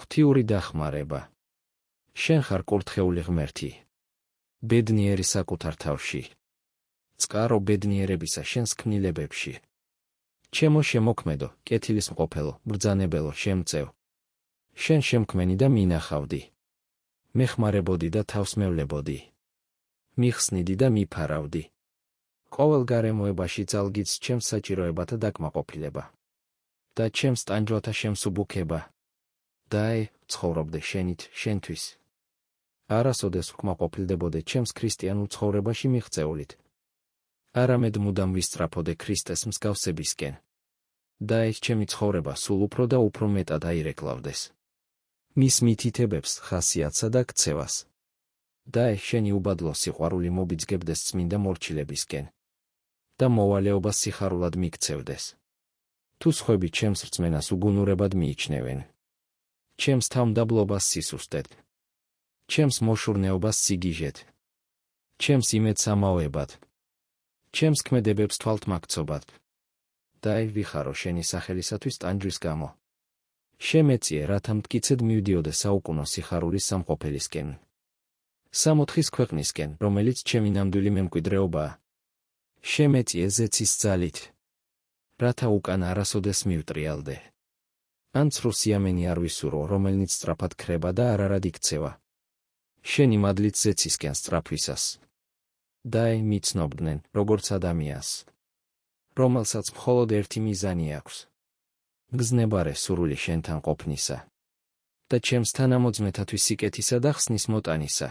ღვთიური დახმარება. შენ ხარ კურთხეული ღმერთი. ბედნიერი საკუთარ თავში. წყარო ბედნიერებისა შენს ქმნილებებში. ჩემო შემოქმედო, კეთილის მყოფელო, ბრძანებელო, შემწევ. შენ შემქმენი და მინახავდი. მეხმარებოდი და თავს მევლებოდი. მიხსნიდი და მიფარავდი. ყოველ გარემოებაში ძალგიც ჩემს საჭიროებათა დაკმაყოფილება. და ჩემს ტანჯვათა შემსუბუქება. დაე, ცხოვრობდე შენით, შენთვის. არასოდეს ვკმაყოფილდებოდე ჩემს ქრისტიანულ ცხოვრებაში მიღწეულით. არამედ მუდამ ვისწრაფოდე ქრისტეს მსგავსებისკენ. დაე, ჩემი ცხოვრება სულ უფრო და უფრო მეტად აირეკლავდეს. მის მითითებებს, ხასიათსა და ქცევას. დაე, შენი უბადლო სიყვარული მობიძგებდეს წმინდა მორჩილებისკენ. და მოვალეობა სიხარულად მიქცევდეს. თუ სხვები ჩემს რწმენას უგუნურებად მიიჩნევენ. ჩემს თავმდაბლობას სისუსტედ. ჩემს მოშურნეობას სიგიჟეთ. ჩემს იმედს ამაოებად. ჩემს ქმედებებს თვალთმაქცობად. დაე, ვიხარო შენი სახელისათვის ტანჯვის გამო. შემეწიე, რათა მტკიცედ მივდიოდე საუკუნო სიხარულის სამყოფელისკენ. სამოთხის ქვეყნისკენ, რომელიც ჩემი ნამდვილი მემკვიდრეობაა. შემეწიე ზეცის ძალით. რათა უკან არასოდეს მივტრიალდე. ან ცრუ სიამენი არ ვისურო, რომელნიც სწრაფად ქრება და არარად იქცევა. შენი მადლით ზეცისკენ სწრაფვისას. დაე, მიცნობდნენ, როგორც ადამიანს. რომელსაც მხოლოდ ერთი მიზანი აქვს. მგზნებარე სურვილი შენთან ყოფნისა. და ჩემს თანამოძმეთათვის სიკეთისა და ხსნის მოტანისა.